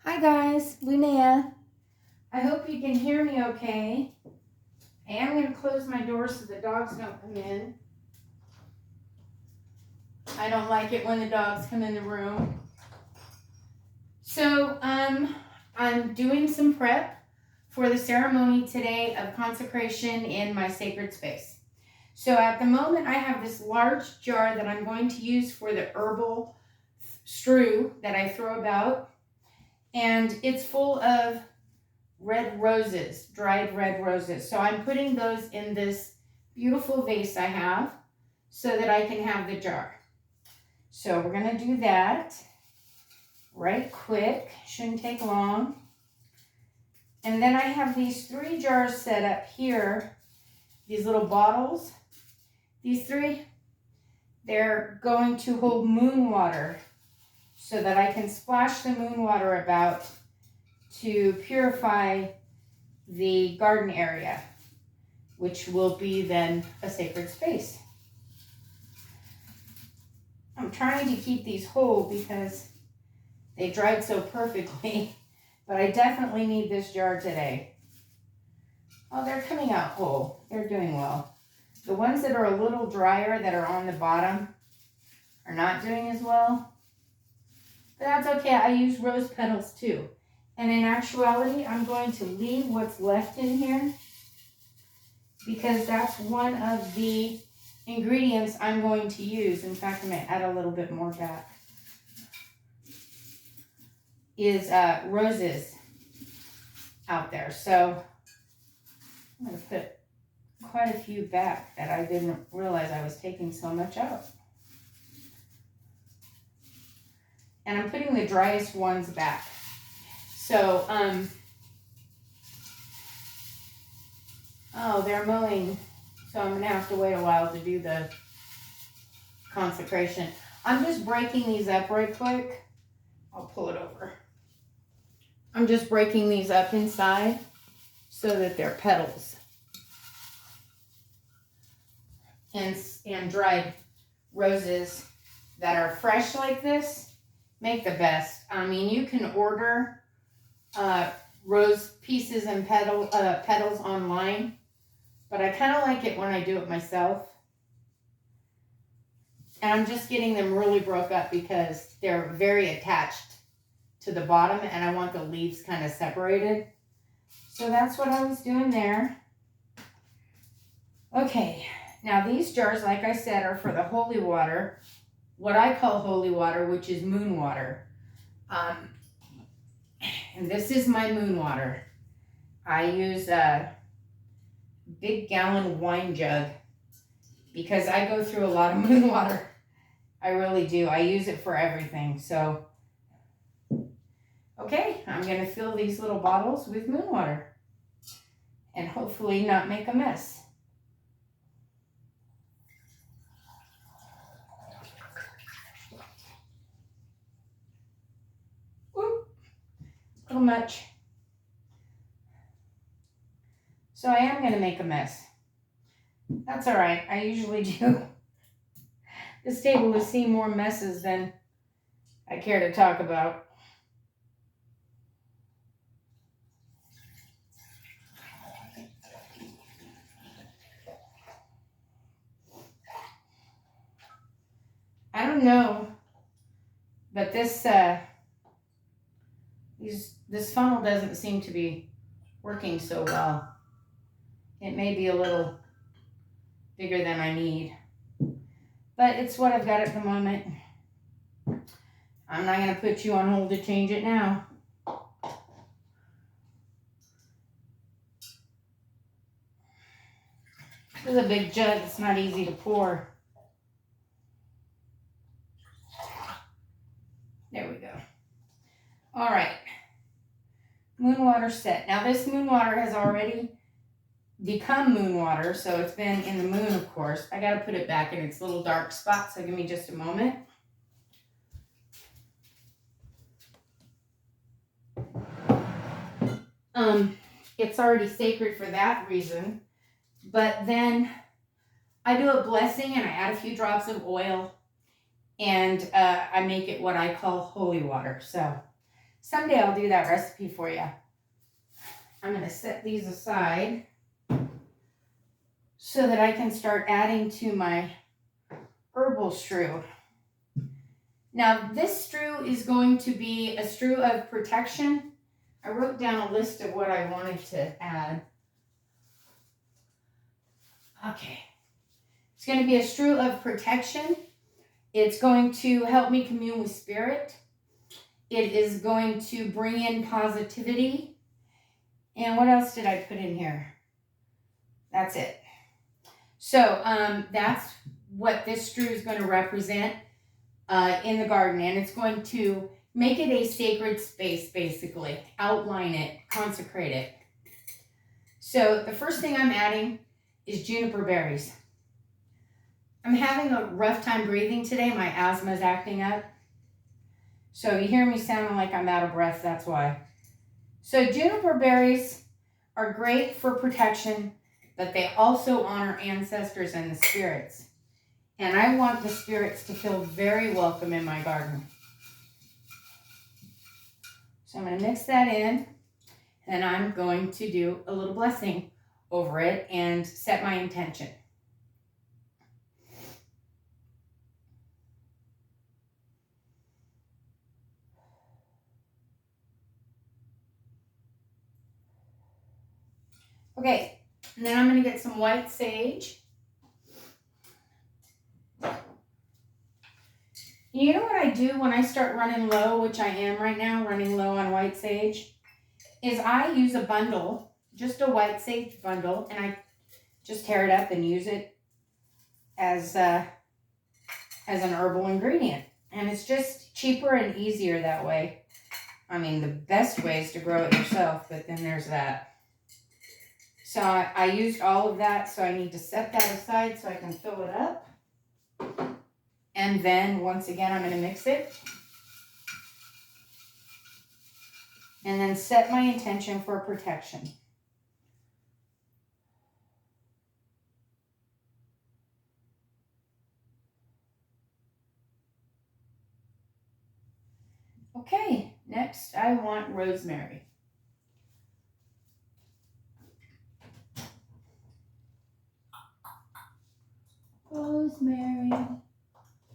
Hi guys, Linnea. I hope you can hear me okay. I am going to close my door so the dogs don't come in. I don't like it when the dogs come in the room. So I'm doing some prep for the ceremony today of consecration in my sacred space. So at the moment I have this large jar that I'm going to use for the herbal strew that I throw about. And it's full of red roses, dried red roses. So I'm putting those in this beautiful vase I have so that I can have the jar. So we're going to do that right quick. Shouldn't take long. And then I have these 3 jars set up here, these little bottles. These 3, they're going to hold moon water so that I can splash the moon water about to purify the garden area, which will be then a sacred space. I'm trying to keep these whole because they dried so perfectly, but I definitely need this jar today. Oh, they're coming out whole. They're doing well. The ones that are a little drier that are on the bottom are not doing as well. But that's okay. I use rose petals too. And in actuality, I'm going to leave what's left in here because that's one of the ingredients I'm going to use. In fact, I'm going to add a little bit more back. Is roses out there. So I'm going to put quite a few back that I didn't realize I was taking so much out. And I'm putting the driest ones back. So, oh, they're mowing. So I'm going to have to wait a while to do the consecration. I'm just breaking these up right quick. I'll pull it over. I'm just breaking these up inside so that they're petals. And dried roses that are fresh like this make the best. I mean, you can order rose pieces and petals online, but I kind of like it when I do it myself. And I'm just getting them really broke up because they're very attached to the bottom and I want the leaves kind of separated. So that's what I was doing there. Okay, now these jars, like I said, are for the holy water, what I call holy water, which is moon water. And this is my moon water. I use a big gallon wine jug because I go through a lot of moon water. I really do. I use it for everything. So, okay, I'm going to fill these little bottles with moon water and hopefully not make a mess. Oop, a little much. So I am going to make a mess. That's all right. I usually do. This table has seen more messes than I care to talk about. I don't know, but this funnel doesn't seem to be working so well. It may be a little bigger than I need, but it's what I've got at the moment. I'm not going to put you on hold to change it now. This is a big jug. It's not easy to pour. There we go. All right. Moon water set. Now this moon water has already become moon water, so it's been in the moon, of course. I got to put it back in its little dark spot, so give me just a moment. It's already sacred for that reason, but then I do a blessing and I add a few drops of oil and I make it what I call holy water. So Someday I'll do that recipe for you. I'm going to set these aside so that I can start adding to my herbal strew. Now, this strew is going to be a strew of protection. I wrote down a list of what I wanted to add. Okay. It's going to be a strew of protection. It's going to help me commune with spirit. It is going to bring in positivity. And what else did I put in here? That's it. So that's what this strew is going to represent in the garden. And it's going to make it a sacred space, basically. Outline it, consecrate it. So the first thing I'm adding is juniper berries. I'm having a rough time breathing today. My asthma is acting up. So you hear me sounding like I'm out of breath, that's why. So juniper berries are great for protection, but they also honor ancestors and the spirits. And I want the spirits to feel very welcome in my garden. So I'm going to mix that in, and I'm going to do a little blessing over it and set my intention. Okay, and then I'm going to get some white sage. You know what I do when I start running low, which I am right now, running low on white sage, is I use a bundle, just a white sage bundle, and I just tear it up and use it as an herbal ingredient. And it's just cheaper and easier that way. I mean, the best way is to grow it yourself, but then there's that. So I used all of that, so I need to set that aside so I can fill it up. And then, once again, I'm going to mix it. And then set my intention for protection. Okay, next I want rosemary. Rosemary,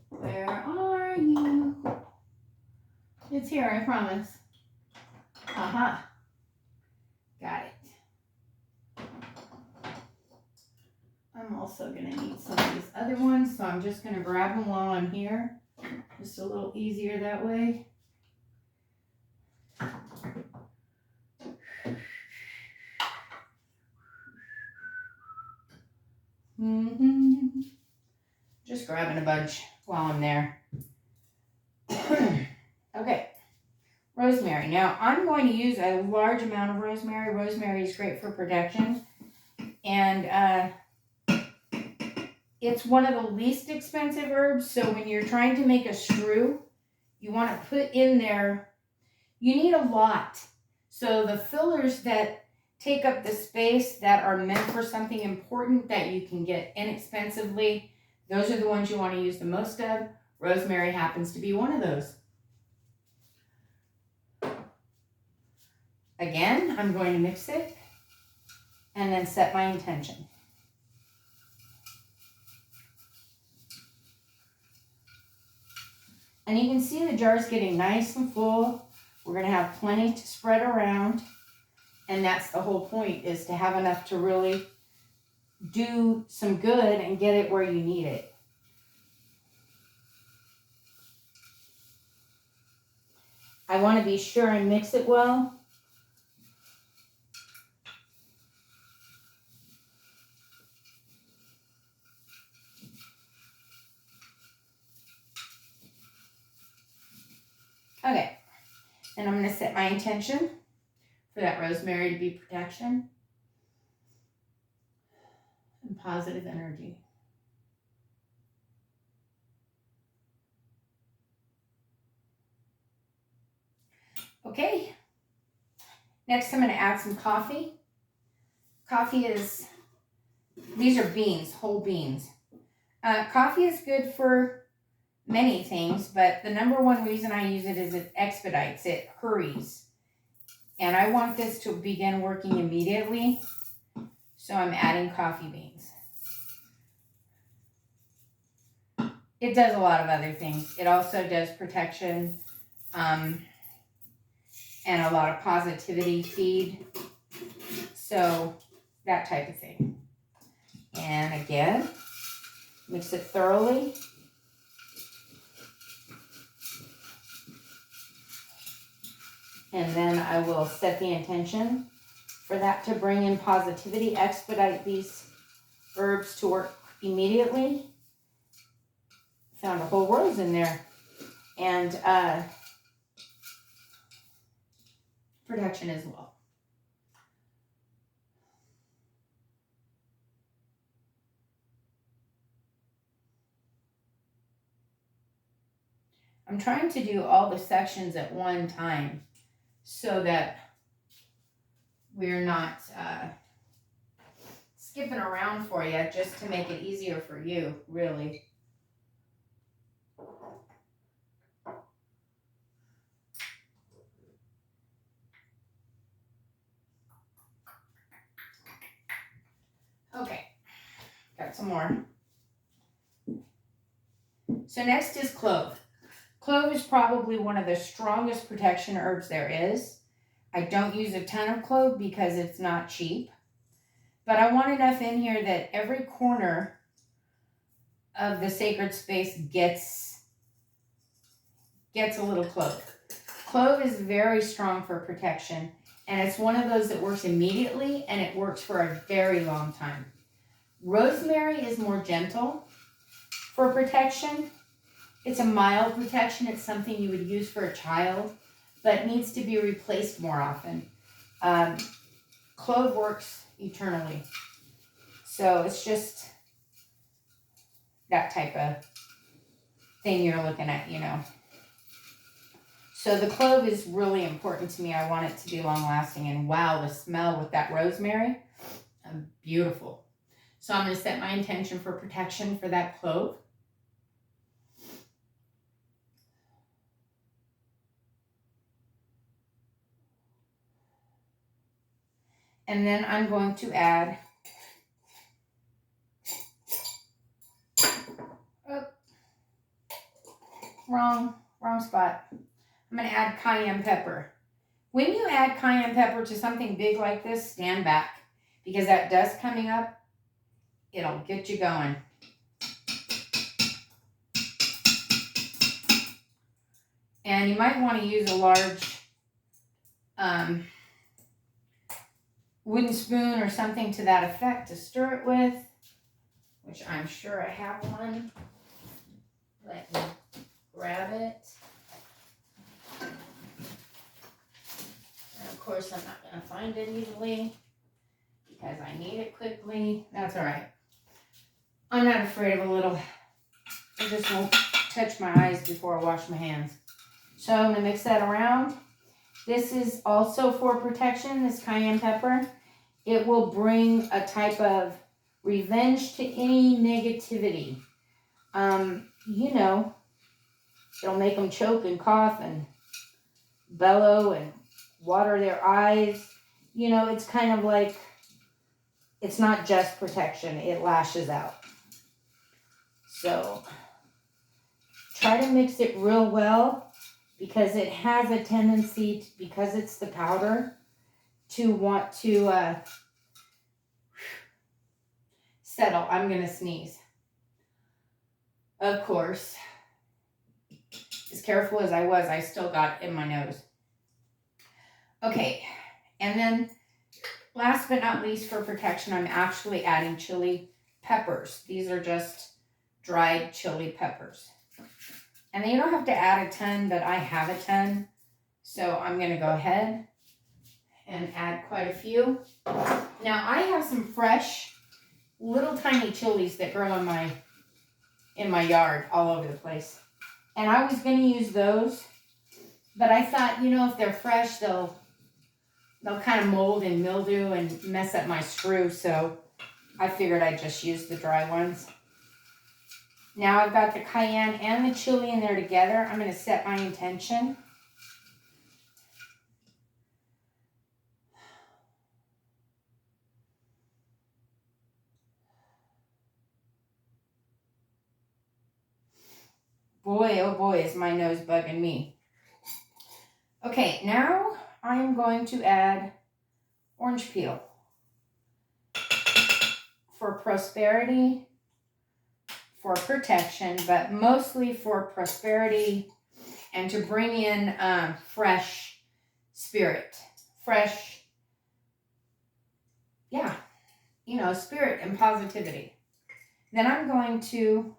where are you? It's here, I promise. Aha. Got it. I'm also going to need some of these other ones, so I'm just going to grab them while I'm here. Just a little easier that way. Just grabbing a bunch while I'm there. Okay, rosemary. Now, I'm going to use a large amount of rosemary. Rosemary is great for protection. And it's one of the least expensive herbs. So when you're trying to make a strew, you want to put in there, you need a lot. So the fillers that take up the space that are meant for something important that you can get inexpensively, those are the ones you want to use the most of. Rosemary happens to be one of those. Again, I'm going to mix it and then set my intention. And you can see the jar's getting nice and full. We're going to have plenty to spread around. And that's the whole point, is to have enough to really do some good and get it where you need it. I want to be sure and mix it well. Okay, and I'm going to set my intention for that rosemary to be protection and positive energy. Okay, next I'm going to add some coffee. Coffee is, these are beans, whole beans. Coffee is good for many things, but the number one reason I use it is it expedites, it hurries. And I want this to begin working immediately, so I'm adding coffee beans. It does a lot of other things. It also does protection and a lot of positivity feed. So that type of thing. And again, mix it thoroughly. And then I will set the intention for that to bring in positivity, expedite these herbs to work immediately. Found a whole rose in there. And protection as well. I'm trying to do all the sections at one time so that we're not skipping around for you, just to make it easier for you, really. Okay, got some more. So next is clove. Clove is probably one of the strongest protection herbs there is. I don't use a ton of clove because it's not cheap. But I want enough in here that every corner of the sacred space gets a little clove. Clove is very strong for protection, and it's one of those that works immediately, and it works for a very long time. Rosemary is more gentle for protection. It's a mild protection. It's something you would use for a child, but needs to be replaced more often. Clove works eternally. So it's just that type of thing you're looking at, you know. So the clove is really important to me. I want it to be long lasting. And wow, the smell with that rosemary, beautiful. So I'm going to set my intention for protection for that clove. And then I'm going to add wrong spot. I'm going to add cayenne pepper. When you add cayenne pepper to something big like this, stand back, because that dust coming up, it'll get you going. And you might want to use a large wooden spoon or something to that effect to stir it with, which I'm sure I have one. Let me grab it. And of course, I'm not going to find it easily because I need it quickly. That's all right. I'm not afraid of a little. I just won't touch my eyes before I wash my hands. So I'm going to mix that around. This is also for protection, this cayenne pepper. It will bring a type of revenge to any negativity. You know, it'll make them choke and cough and bellow and water their eyes. You know, it's kind of like, it's not just protection, it lashes out. So try to mix it real well, because it has a tendency, because it's the powder, to want to settle. I'm going to sneeze. Of course, as careful as I was, I still got it in my nose. Okay, and then last but not least for protection, I'm actually adding chili peppers. These are just dried chili peppers. And then you don't have to add a ton, but I have a ton. So I'm going to go ahead and add quite a few. Now I have some fresh little tiny chilies that grow in my yard all over the place. And I was going to use those, but I thought, you know, if they're fresh, they'll kind of mold and mildew and mess up my strew. So I figured I'd just use the dry ones. Now I've got the cayenne and the chili in there together. I'm going to set my intention. Boy, oh boy, is my nose bugging me. Okay, now I'm going to add orange peel for prosperity, for protection, but mostly for prosperity and to bring in fresh spirit, fresh, yeah, spirit and positivity. Then I'm going to,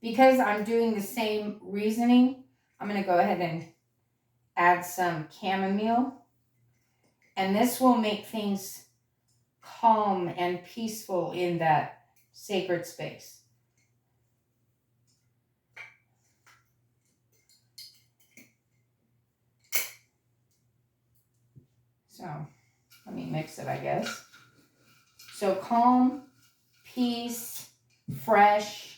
because I'm doing the same reasoning, I'm going to go ahead and add some chamomile. And this will make things calm and peaceful in that sacred space. So let me mix it, I guess. So calm, peace, fresh,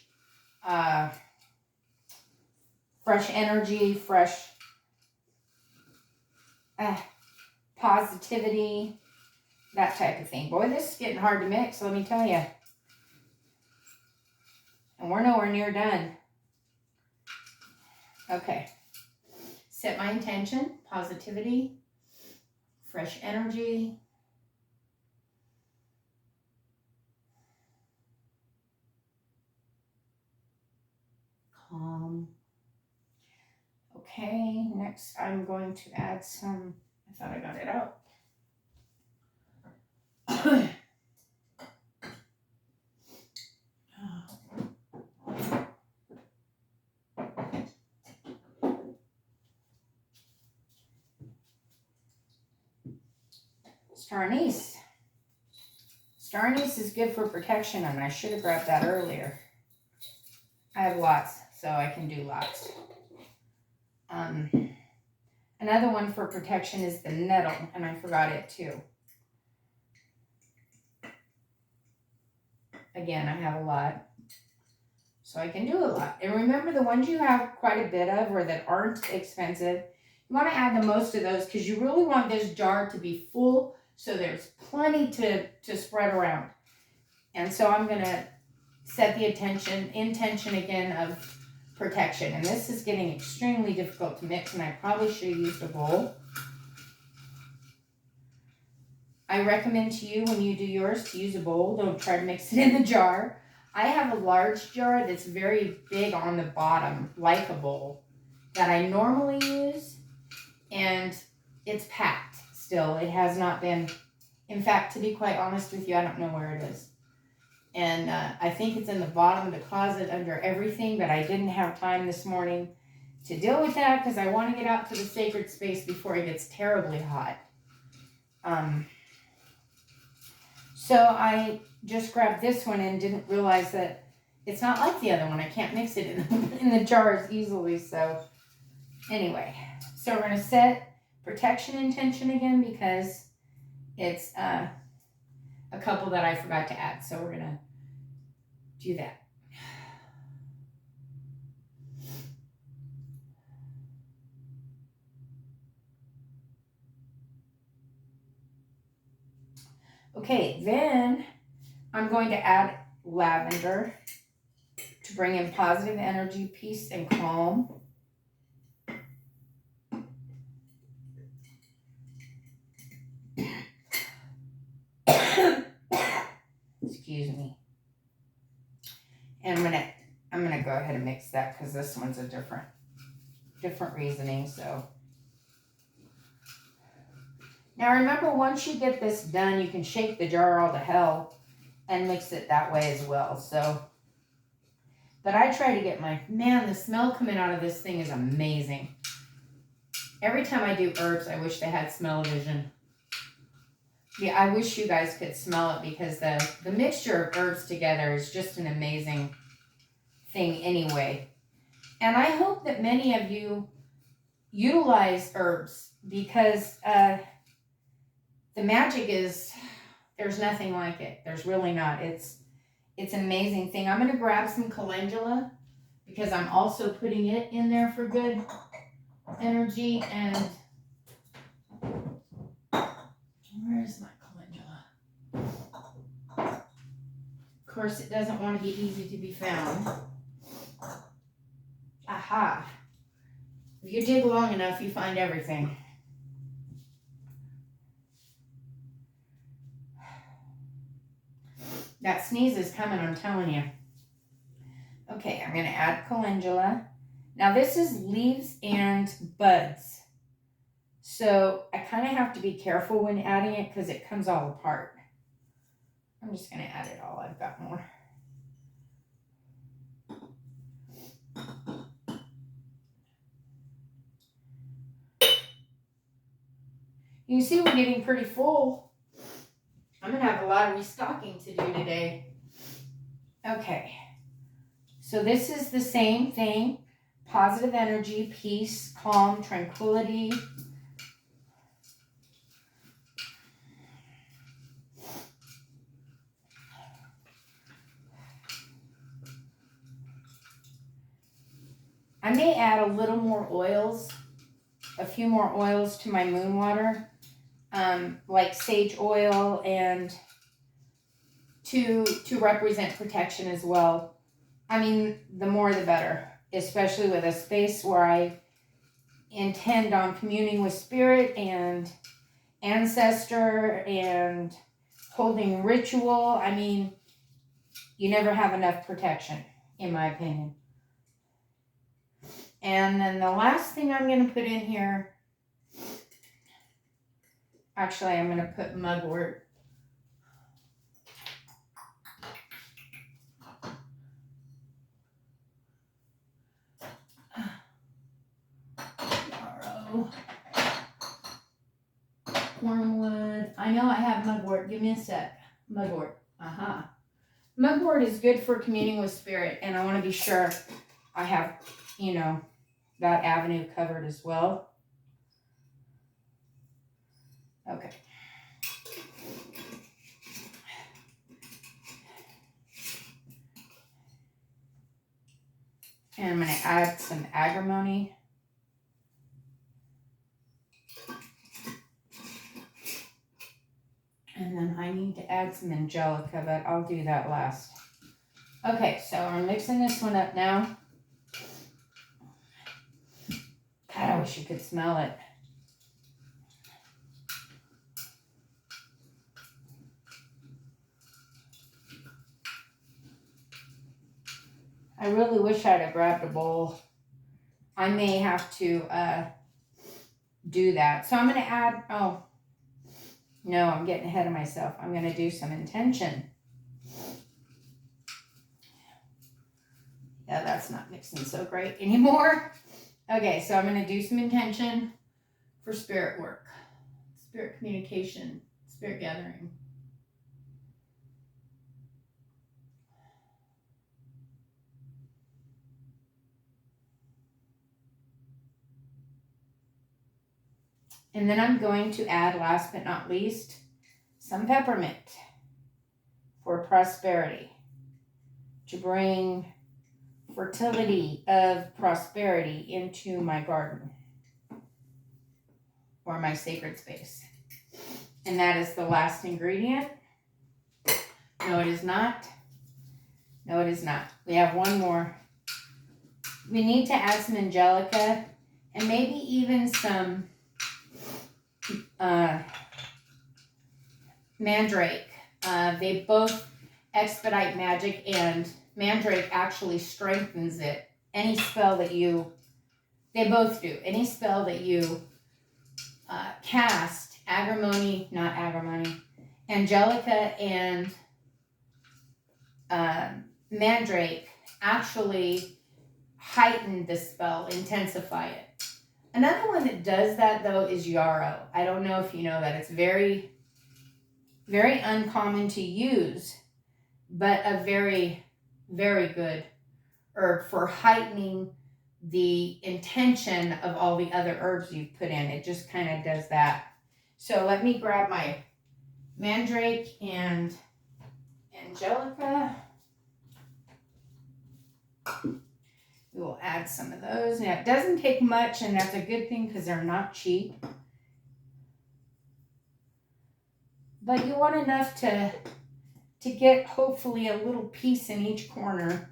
fresh energy, fresh positivity, that type of thing. Boy, this is getting hard to mix, let me tell you. And we're nowhere near done. Okay. Set my intention, positivity, fresh energy. Calm. Okay, next I'm going to add some, I thought I got it out. Star anise. Star anise is good for protection, and I should have grabbed that earlier. I have lots, so I can do lots. Another one for protection is the nettle, and I forgot it too. Again, I have a lot, so I can do a lot. And remember, the ones you have quite a bit of or that aren't expensive, you want to add the most of those because you really want this jar to be full so there's plenty to spread around. And so I'm going to set the intention again of protection. And this is getting extremely difficult to mix, and I probably should have used a bowl. I recommend to you when you do yours to use a bowl. Don't try to mix it in the jar. I have a large jar that's very big on the bottom, like a bowl, that I normally use, and it's packed still. It has not been, in fact, to be quite honest with you, I don't know where it is. And I think it's in the bottom of the closet under everything, but I didn't have time this morning to deal with that because I want to get out to the sacred space before it gets terribly hot. So I just grabbed this one and didn't realize that it's not like the other one. I can't mix it in the jars easily. So anyway, so we're going to set protection intention again because it's a couple that I forgot to add. So we're going to do that. Okay, then I'm going to add lavender to bring in positive energy, peace, and calm. Excuse me. And I'm gonna go ahead and mix that because this one's a different reasoning. So now remember, once you get this done, you can shake the jar all to hell and mix it that way as well. So, but I try to get the smell coming out of this thing is amazing. Every time I do herbs, I wish they had smell-o-vision. Yeah, I wish you guys could smell it because the mixture of herbs together is just an amazing thing anyway. And I hope that many of you utilize herbs because the magic is, there's nothing like it. There's really not. It's It's an amazing thing. I'm going to grab some calendula because I'm also putting it in there for good energy. And where is my calendula? Of course, it doesn't want to be easy to be found. Aha. If you dig long enough, you find everything. That sneeze is coming, I'm telling you. Okay, I'm going to add calendula. Now this is leaves and buds. So I kind of have to be careful when adding it because it comes all apart. I'm just going to add it all. I've got more. You can see we're getting pretty full. I'm going to have a lot of restocking to do today. Okay. So this is the same thing. Positive energy, peace, calm, tranquility. I may add a little more oils, a few more oils to my moon water, like sage oil, and to represent protection as well. I mean, the more the better, especially with a space where I intend on communing with spirit and ancestor and holding ritual. I mean, you never have enough protection, in my opinion. And then the last thing I'm going to put in here, actually I'm going to put mugwort. Wormwood. I know I have mugwort. Give me a sec. Mugwort. Mugwort is good for communing with spirit, and I want to be sure I have, you know, that avenue covered as well. Okay. And I'm going to add some agrimony. And then I need to add some angelica, but I'll do that last. Okay, so I'm mixing this one up now. God, I wish you could smell it. I really wish I'd have grabbed a bowl. I may have to do that. So I'm going to add, oh, no, I'm getting ahead of myself. I'm going to do some intention. Yeah, that's not mixing so great anymore. Okay, so I'm going to do some intention for spirit work, spirit communication, spirit gathering. And then I'm going to add, last but not least, some peppermint for prosperity, to bring fertility of prosperity into my garden or my sacred space. And that is the last ingredient. No, it is not. No, it is not. We have one more. We need to add some angelica and maybe even some mandrake. They both expedite magic, and mandrake actually strengthens it. Any spell that you, they both do. Any spell that you cast, angelica and mandrake actually heighten the spell, intensify it. Another one that does that, though, is yarrow. I don't know if you know that. It's very, very uncommon to use, but a very, very good herb for heightening the intention of all the other herbs you've put in. It just kind of does that. So let me grab my mandrake and angelica. We will add some of those. Now, it doesn't take much, and that's a good thing because they're not cheap. But you want enough to get, hopefully, a little piece in each corner.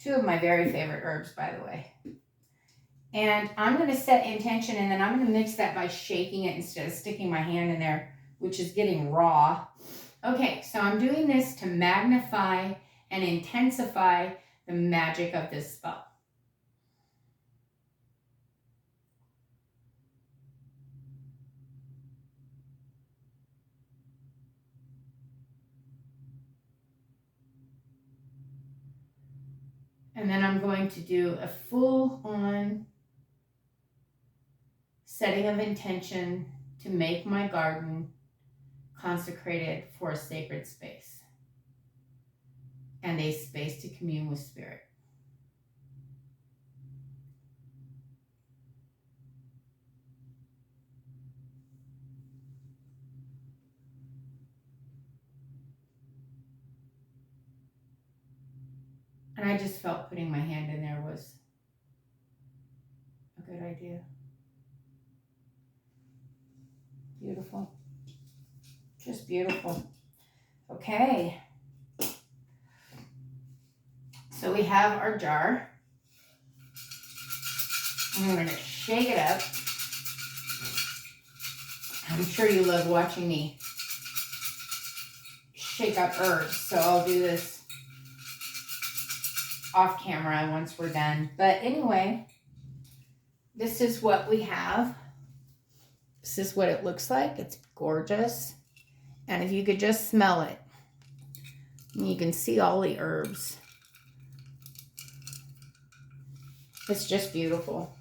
2 of my very favorite herbs, by the way. And I'm going to set intention, and then I'm going to mix that by shaking it instead of sticking my hand in there, which is getting raw. Okay, so I'm doing this to magnify and intensify the magic of this spell. And then I'm going to do a full-on setting of intention to make my garden consecrated for a sacred space and a space to commune with spirit. And I just felt putting my hand in there was a good idea. Beautiful. Just beautiful. Okay. So we have our jar. I'm going to shake it up. I'm sure you love watching me shake up herbs, so I'll do this off camera once we're done. But anyway, this is what we have. This is what it looks like. It's gorgeous. And if you could just smell it, you can see all the herbs. It's just beautiful.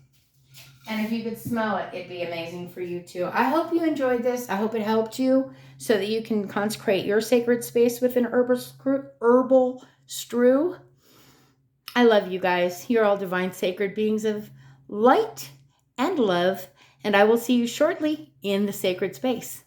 And if you could smell it, it'd be amazing for you too. I hope you enjoyed this. I hope it helped you so that you can consecrate your sacred space with an herbal strew. I love you guys. You're all divine sacred beings of light and love. And I will see you shortly in the sacred space.